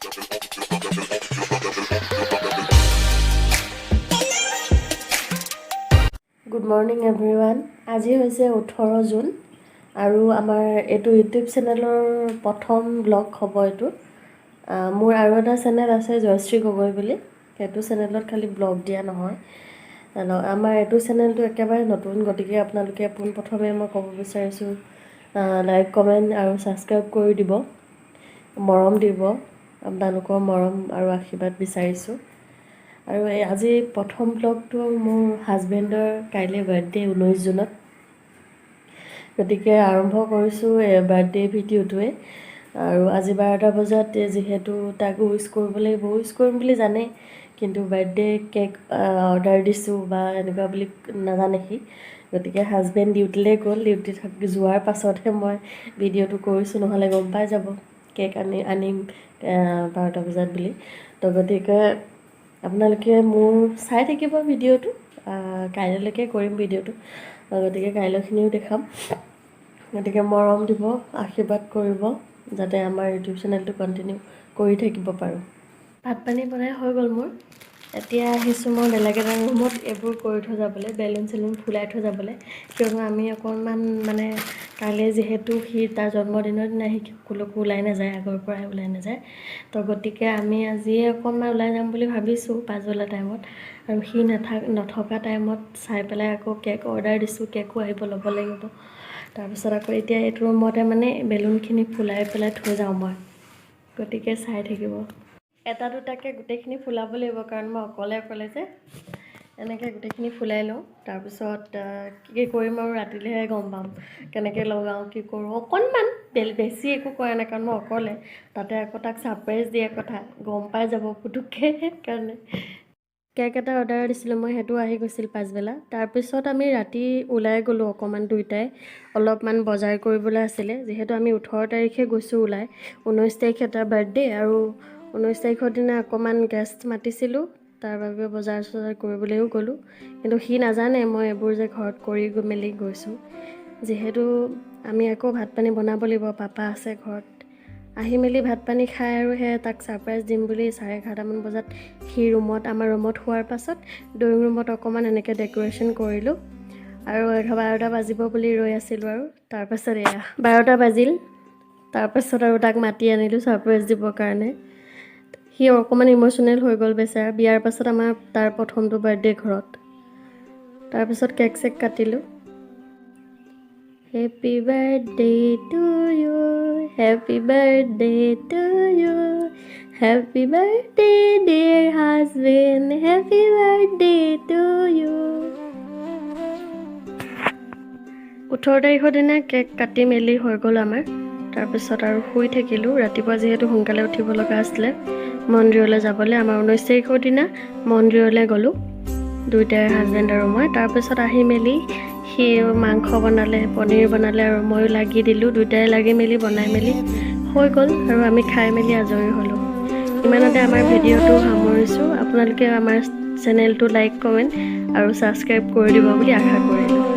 Good morning everyone. আজি হৈছে 18 June আৰু আমাৰ এইটো ইউটিউব চেনেলৰ প্ৰথম ব্লগ হ'ব এইটো। মোৰ আৰু এটা চেনেল আছে জয়শ্ৰী গগৈ বুলি, সেইটো চেনেলত খালি ব্লগ দিয়া নহয়। আমাৰ এইটো চেনেলটো একেবাৰে নতুন, গতিকে আপোনালোকে পোনপ্ৰথমে মই ক'ব বিচাৰিছোঁ লাইক কমেণ্ট আৰু ছাবস্ক্ৰাইব কৰি দিব, মৰম দিব, আপোনালোকৰ মৰম আৰু আশীৰ্বাদ বিচাৰিছোঁ। আৰু আজি প্ৰথম ব্লগটো মোৰ হাজবেণ্ডৰ কাইলৈ বাৰ্থডে 19 জুনত, গতিকে আৰম্ভ কৰিছোঁ বাৰ্থডে ভিডিঅ'টোৱে। আৰু আজি 12টা বজাত যিহেতু তাক উইচ কৰিব লাগিব, উইচ কৰিম বুলি জানে, কিন্তু বাৰ্থডে কেক অৰ্ডাৰ দিছোঁ বা এনেকুৱা বুলি নাজানে সি। গতিকে হাজবেণ্ড ডিউটিলৈ গ'ল, ডিউটি যোৱাৰ পাছতহে মই ভিডিঅ'টো কৰিছোঁ, নহ'লে গম পাই যাব কেক আনিম 12টা বজাত বুলি। তো গতিকে আপোনালোকে মোৰ চাই থাকিব ভিডিঅ'টো, কাইলৈলৈকে কৰিম ভিডিঅ'টো, গতিকে কাইলৈখিনিও দেখাম। গতিকে মৰম দিব, আশীৰ্বাদ কৰিব, যাতে আমাৰ ইউটিউব চেনেলটো কণ্টিনিউ কৰি থাকিব পাৰোঁ। ভাত পানী বনাই হৈ গ'ল মোৰ। এতিয়া আহিছোঁ মই বেলেগ এটা ৰুমত এইবোৰ কৰি থৈ যাবলৈ, বেলুন চেলুন ফুলাই থৈ যাবলৈ, কিয়নো আমি অকণমান মানে কাইলৈ যিহেতু সি তাৰ জন্মদিনৰ দিনা সি ক'লৈকো ওলাই নাযায়, আগৰ পৰাই ওলাই নাযায়। তো গতিকে আমি আজিয়ে অকণমান ওলাই যাম বুলি ভাবিছোঁ পাছবেলা টাইমত, আৰু সি নথকা টাইমত চাই পেলাই আকৌ কেক অৰ্ডাৰ দিছোঁ, কেকো আহিব ল'ব লাগিব। তাৰপিছত আকৌ এতিয়া এইটো ৰুমতে মানে বেলুনখিনি ফুলাই পেলাই থৈ যাওঁ মই, গতিকে চাই থাকিব। এটা দুটাকৈ গোটেইখিনি ফুলাব লাগিব, কাৰণ মই অকলে যে, এনেকৈ গোটেইখিনি ফুলাই লওঁ। তাৰপিছত কি কৰিম আৰু ৰাতিলৈহে গম পাম, কেনেকৈ লগাওঁ কি কৰোঁ। অকণমান বেছি একো কৰা নাই, কাৰণ মই অকলে, তাতে আকৌ তাক ছাৰপ্ৰাইজ দিয়া কথা, গম পাই যাব পুটুককৈ। সেইকাৰণে কেক এটা অৰ্ডাৰ দিছিলোঁ মই, সেইটো আহি গৈছিল পাছবেলা। তাৰপিছত আমি ৰাতি ওলাই গ'লোঁ অকণমান দুয়োটাই, অলপমান বজাৰ কৰিবলৈ আছিলে, যিহেতু আমি 18 তাৰিখে গৈছোঁ ওলাই। 19 তাৰিখে তাৰ বাৰ্থডে, আৰু 19 তাৰিখৰ দিনা অকণমান গেষ্ট মাতিছিলোঁ, তাৰ বাবে বজাৰ চজাৰ কৰিবলৈও গ'লোঁ। কিন্তু সি নাজানে মই এইবোৰ যে ঘৰত কৰি মেলি গৈছোঁ। যিহেতু আমি আকৌ ভাত পানী বনাব লাগিব, পাপা আছে ঘৰত। আহি মেলি ভাত পানী খাই আৰু তাক ছাৰপ্ৰাইজ দিম বুলি 11:30মান বজাত সি আমাৰ ৰুমত শোৱাৰ পাছত ড্ৰয়িং ৰুমত অকণমান এনেকৈ ডেক'ৰেশ্যন কৰিলোঁ। আৰু 12টা বাজিব বুলি ৰৈ আছিলোঁ, আৰু তাৰপাছত 12টা বাজিল। তাৰপাছত আৰু তাক মাতি আনিলোঁ ছাৰপ্ৰাইজ দিবৰ কাৰণে। সি অকণমান ইম'চনেল হৈ গ'ল বেচেৰা, বিয়াৰ পাছত আমাৰ তাৰ প্ৰথমটো বাৰ্থডে ঘৰত। তাৰপিছত কেক চেক কাটিলোঁ। Happy birthday to you, happy birthday to you, happy birthday dear husband, happy birthday to you. 18 তাৰিখৰ দিনা কেক কাটি মেলি হৈ গ'ল আমাৰ। তাৰপিছত আৰু শুই থাকিলোঁ। ৰাতিপুৱা যিহেতু সোনকালে উঠিব লগা আছিলে মন্দিৰলৈ যাবলৈ, আমাৰ 19 তাৰিখৰ দিনা মন্দিৰলৈ গ'লোঁ দুয়োটাই, হাজবেণ্ড আৰু মই। তাৰপিছত আহি মেলি সি মাংস বনালে, পনীৰ বনালে, আৰু ময়ো লাগি দিলোঁ। দুয়োটাই লাগি মেলি বনাই মেলি হৈ গ'ল, আৰু আমি খাই মেলি আজৰি হ'লোঁ। ইমানতে আমাৰ ভিডিঅ'টো সামৰিছোঁ। আপোনালোকে আমাৰ চেনেলটো লাইক কমেণ্ট আৰু ছাবস্ক্ৰাইব কৰি দিব বুলি আশা কৰিলোঁ।